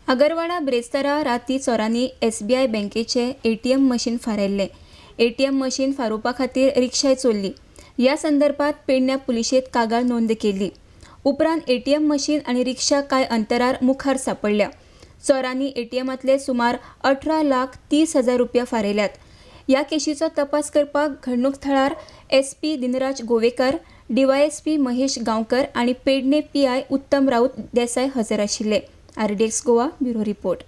आगरवाडा ब्रेस्तारा राती चोरांनी SBI बँकेचे ATM मशीन फारेल्ले। ATM मशीन फारोवपा खातीर रिक्षाय चोरली। या संदर्भात पेडण्या पुलिशेंत कागाळ नोंद केली। उपरांत ATM मशीन आनी रिक्षा कांय अंतरार मुखार सांपडल्या। चोरांनी ATMांतले सुमार 18,30,000 रुपया फारयल्यात। या केशीचो तपास करपाक घडणूक थळार SP दिनराज गोवेकर, DYSP महेश गांवकर आनी पेडणे PI उत्तम राऊत देसाई हजर आशिल्ले। RDX Goa bureau report.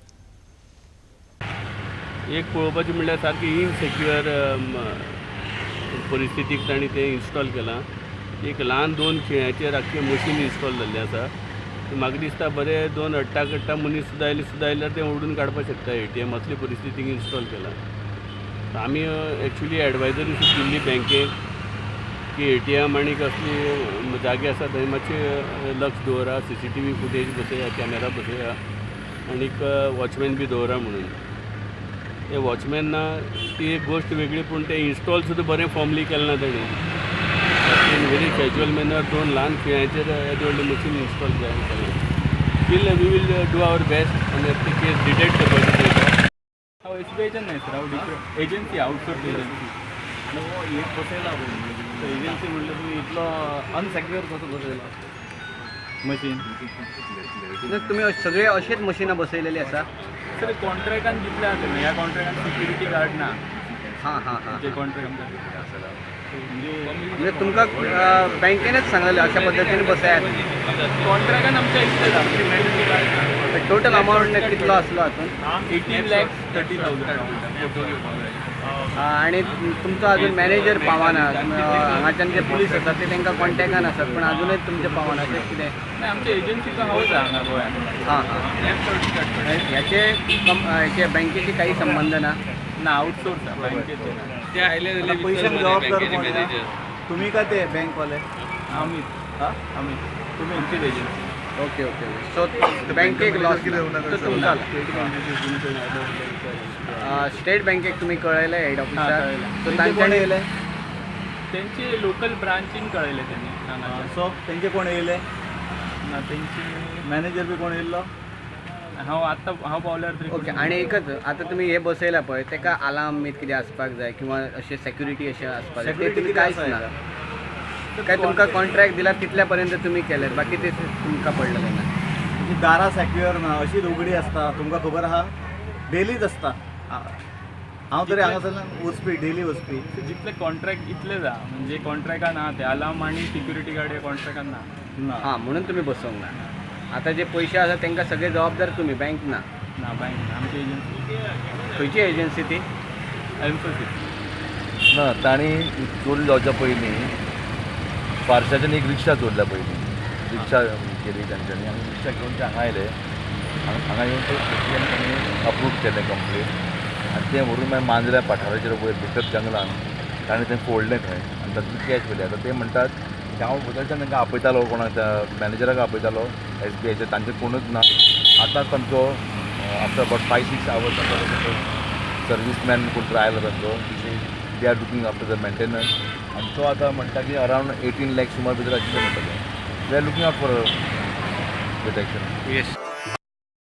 एक पळोवपाचें म्हणल्यार सारकी इनसेक्युअर परिस्थितीक तांणी तें इन्स्टॉल केलां। एक ल्हान 2 खिळ्यांचेर आख्खें मशीन इन्स्टॉल जाल्लें आसा। म्हाका दिसता बरें 2 अट्टा मनीस सुद्दां आयल्यार तें ओडून काडपाक शकता ATM असले परिस्थितीक इन्स्टॉल केलां। आमी एक्चुअली एडवायजरी दिल्ली बँकेक की ATM आनी कसली जागे आसा थंय मातशें लक्ष दवरा, CCTV फुटेज बसया, कॅमेरा बसया आनीक वॉचमॅन बी दवरा म्हणून। ते वॉचमॅन ना ती एक गोश्ट वेगळी, पूण ते इन्स्टॉल सुद्दां बरें फॉर्मली केलें ना ताणें। इन व्हेरी कॅज्युअल मॅनर 2 ल्हान खिळ्यांचेर येदे व्हडलें मशीन इन्स्टॉल केलें। Still we will do our best आनी ती केस डिटेक्ट करपाची पळयता। हांव SBIच्यान न्हय सर, हांव डिफरंट एजन्सी, आउटसोर्स एजन्सी। हो एक बसयला एजन्सी म्हणल्यार तुमी इतलो अनसेक्युअर कसो बसयला मशीन? तुम्ही सगळे अशेच मशीनां बसयलेली आसा? सर कॉन्ट्रॅक्टान दितले आसा न्ही, ह्या कॉन्ट्रॅक्टान सिक्युरिटी गार्ड ना। हां जे कॉन्ट्रॅक्ट आमकां म्हणजे तुमकां बँकेनच सांगलेलें अशा पद्दतीन बसयात? कॉन्ट्रॅक्टान आमच्या इतलें जाता, म्हणजे मॅनेजरी गार्ड टोटल अमावंट कितलो आसलो हातून? 18,30,000। आणि तुमचो अजून मॅनेजर पावना? हांगाच्यान जे पुलीस आसात ते तांकां कॉन्टॅक्टान आसात, पण अजूनय तुमचे पावना अशें कितें? नाही, आमच्या एजन्सीचो हाऊस आहे हांगा गोंयांत। ह्याचे बँकेची काही संबंध ना? ना, आउटसोर्स आहे बँकेचे ना। ते आयले जाल्यार पैशांक जबाबदार तुम्ही का ते बँकवाले? अमित तुम्ही आमचीच एजन्सी। ओके सो बँकेक लॉस तुमचा? स्टेट बँकेक तुम्ही कळयलें हेड ऑफिसार? सो तांच्यानी येयले? त्यांची लोकल ब्रांचीन कळयलें त्यांनी हांगाच्या। सो तेंचे कोण येयले? ना, त्यांची मॅनेजर बी कोण येयल्लो? हांव पावल्यार तरी। ओके, आणि एकच आतां तुमी हे बसयला पळय, तेका अलार्म बी कितें आसपाक जाय किंवा अशें सेक्युरिटी अशें आसपाक जाय, ते तुमी कांयच ना? काय तुमकां कॉन्ट्रॅक्ट दिला तितल्या पर्यंत तुमी केलें, बाकी ते तुमकां पडलें ना? ही दारां सेक्युअर ना, अशीच उगडी आसता, तुमकां खबर आहा? डेलीच आसता। हांव तरी हांगासरल्यान वचपी, डेली वचपी। जितले कॉन्ट्रॅक्ट इतले जा, म्हणजे कॉन्ट्रॅक्टान आहा ते अलार्म आनी सिक्युरिटी गार्ड हे कॉन्ट्रॅक्टान ना। हां, म्हणून तुमी बसोवंक ना। आतां जे पयशे आसा तांकां सगळे जबाबदार तुमी, बँक ना? ना, बँक आमची एजन्सी। खंयची एजन्सी ती? एम्फोसीस ना, तांणी चोरी जावच्या पयलीं पार्शाच्यान एक रिक्षा चोरल्या पयलीं। रिक्षा केली तांच्यांनी आनी रिक्षा घेवन ते हांगा आयले। हांगा येवन तांणी अप्रूव केलें कंप्लेन, आनी तें व्हरून मागीर मांजऱ्या पठाराचेर वयर भितर जंगलान ताणें तें फोडलें थंय आनी तातूंत कॅश व्हेली। आतां ते म्हणटात की हांव भितरच्यान तांकां आपयतालो, कोणाक त्या मॅनेजराक आपयतालो SBIचे, तांचे कोणूच ना। आतां तांचो आफ्टर अबावट 5-6 आवर्स तांचो सर्वीसमॅन कोण तरी आयलो तांचो, they are looking after the maintenance, आनी तो आतां म्हणटा की अरावंड 18 लाख सुमार भितर आशिल्ले म्हणटा ते। They are looking out for protection. Yes.